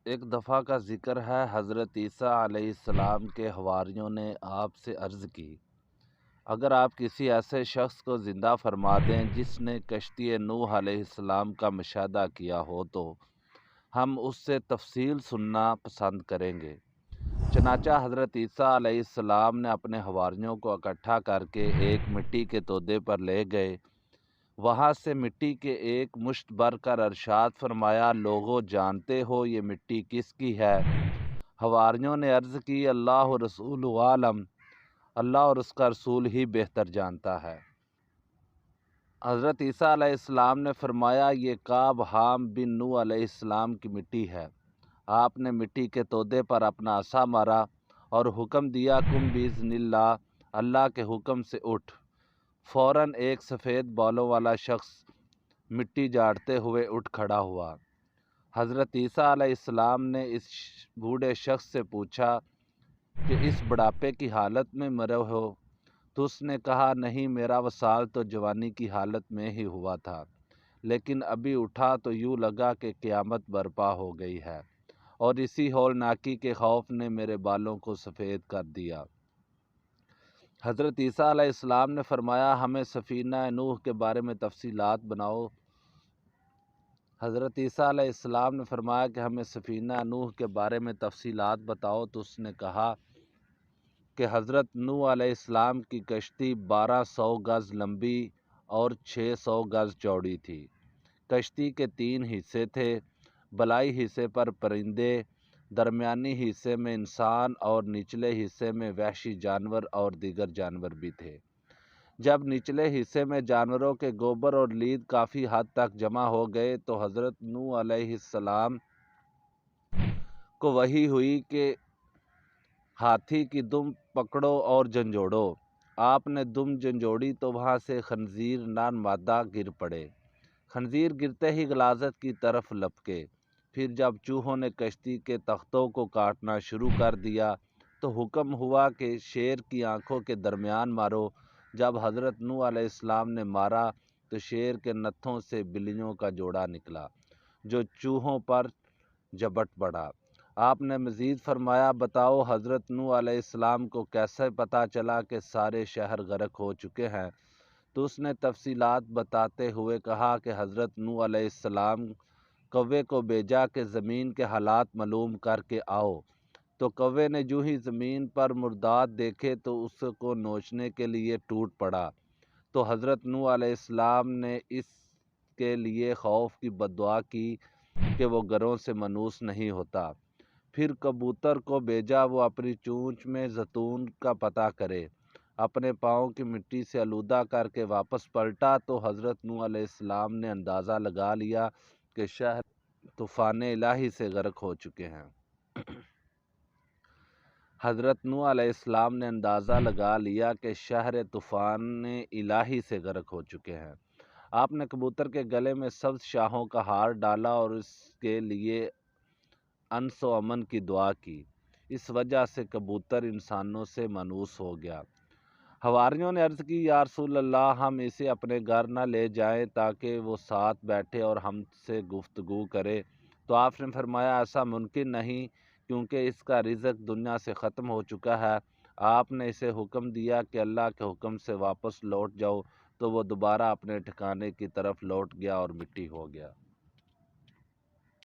ایک دفعہ کا ذکر ہے، حضرت عیسیٰ علیہ السلام کے حواریوں نے آپ سے عرض کی، اگر آپ کسی ایسے شخص کو زندہ فرما دیں جس نے کشتی نوح علیہ السلام کا مشاہدہ کیا ہو تو ہم اس سے تفصیل سننا پسند کریں گے۔ چنانچہ حضرت عیسیٰ علیہ السلام نے اپنے حواریوں کو اکٹھا کر کے ایک مٹی کے تودے پر لے گئے۔ وہاں سے مٹی کے ایک مشت بھر کر ارشاد فرمایا، لوگو جانتے ہو یہ مٹی کس کی ہے؟ حواریوں نے عرض کی، اللہ و رسول عالم، اللہ اور اس کا رسول ہی بہتر جانتا ہے۔ حضرت عیسیٰ علیہ السلام نے فرمایا، یہ کعب حام بن نوح علیہ السلام کی مٹی ہے۔ آپ نے مٹی کے تودے پر اپنا عصا مارا اور حکم دیا، کم باذن اللہ، اللہ کے حکم سے اٹھ۔ فوراً ایک سفید بالوں والا شخص مٹی جاڑتے ہوئے اٹھ کھڑا ہوا۔ حضرت عیسیٰ علیہ السلام نے اس بوڑھے شخص سے پوچھا کہ اس بڑھاپے کی حالت میں مرے ہو؟ تو اس نے کہا، نہیں، میرا وصال تو جوانی کی حالت میں ہی ہوا تھا، لیکن ابھی اٹھا تو یوں لگا کہ قیامت برپا ہو گئی ہے، اور اسی ہولناکی کے خوف نے میرے بالوں کو سفید کر دیا۔ حضرت عیسیٰ علیہ السلام نے فرمایا، ہمیں سفینہ نوح کے بارے میں تفصیلات بناؤ۔ حضرت عیسیٰ علیہ السلام نے فرمایا کہ ہمیں سفینہ نوح کے بارے میں تفصیلات بتاؤ۔ تو اس نے کہا کہ حضرت نوح علیہ السلام کی کشتی 1200 گز لمبی اور 600 گز چوڑی تھی۔ کشتی کے 3 حصے تھے، بلائی حصے پر پرندے، درمیانی حصے میں انسان اور نچلے حصے میں وحشی جانور اور دیگر جانور بھی تھے۔ جب نچلے حصے میں جانوروں کے گوبر اور لید کافی حد تک جمع ہو گئے تو حضرت نوح علیہ السلام کو وحی ہوئی کہ ہاتھی کی دم پکڑو اور جھنجھوڑو۔ آپ نے دم جھنجھوڑی تو وہاں سے خنزیر نر مادہ گر پڑے۔ خنزیر گرتے ہی غلاظت کی طرف لپکے۔ پھر جب چوہوں نے کشتی کے تختوں کو کاٹنا شروع کر دیا تو حکم ہوا کہ شیر کی آنکھوں کے درمیان مارو۔ جب حضرت نوح علیہ السلام نے مارا تو شیر کے نتھوں سے بلیوں کا جوڑا نکلا جو چوہوں پر جھپٹ پڑا۔ آپ نے مزید فرمایا، بتاؤ حضرت نوح علیہ السلام کو کیسے پتہ چلا کہ سارے شہر غرق ہو چکے ہیں؟ تو اس نے تفصیلات بتاتے ہوئے کہا کہ حضرت نوح علیہ السلام کوے کو بھیجا کہ زمین کے حالات معلوم کر کے آؤ۔ تو کوے نے جو ہی زمین پر مردات دیکھے تو اس کو نوچنے کے لیے ٹوٹ پڑا۔ تو حضرت نوح علیہ السلام نے اس کے لیے خوف کی بددعا کی کہ وہ گھروں سے منوس نہیں ہوتا۔ پھر کبوتر کو بھیجا، وہ اپنی چونچ میں زیتون کا پتہ کرے۔ اپنے پاؤں کی مٹی سے آلودہ کر کے واپس پلٹا تو حضرت نوح علیہ السلام نے اندازہ لگا لیا کہ شہر طوفان الہی سے غرق ہو چکے ہیں۔ حضرت نوح علیہ السلام نے اندازہ لگا لیا کہ شہر طوفان الہی سے غرق ہو چکے ہیں۔ آپ نے کبوتر کے گلے میں سبز شاہوں کا ہار ڈالا اور اس کے لیے انس و امن کی دعا کی۔ اس وجہ سے کبوتر انسانوں سے مانوس ہو گیا۔ حواریوں نے عرض کی، یا رسول اللہ، ہم اسے اپنے گھر نہ لے جائیں تاکہ وہ ساتھ بیٹھے اور ہم سے گفتگو کرے۔ تو آپ نے فرمایا، ایسا ممکن نہیں، کیونکہ اس کا رزق دنیا سے ختم ہو چکا ہے۔ آپ نے اسے حکم دیا کہ اللہ کے حکم سے واپس لوٹ جاؤ، تو وہ دوبارہ اپنے ٹھکانے کی طرف لوٹ گیا اور مٹی ہو گیا۔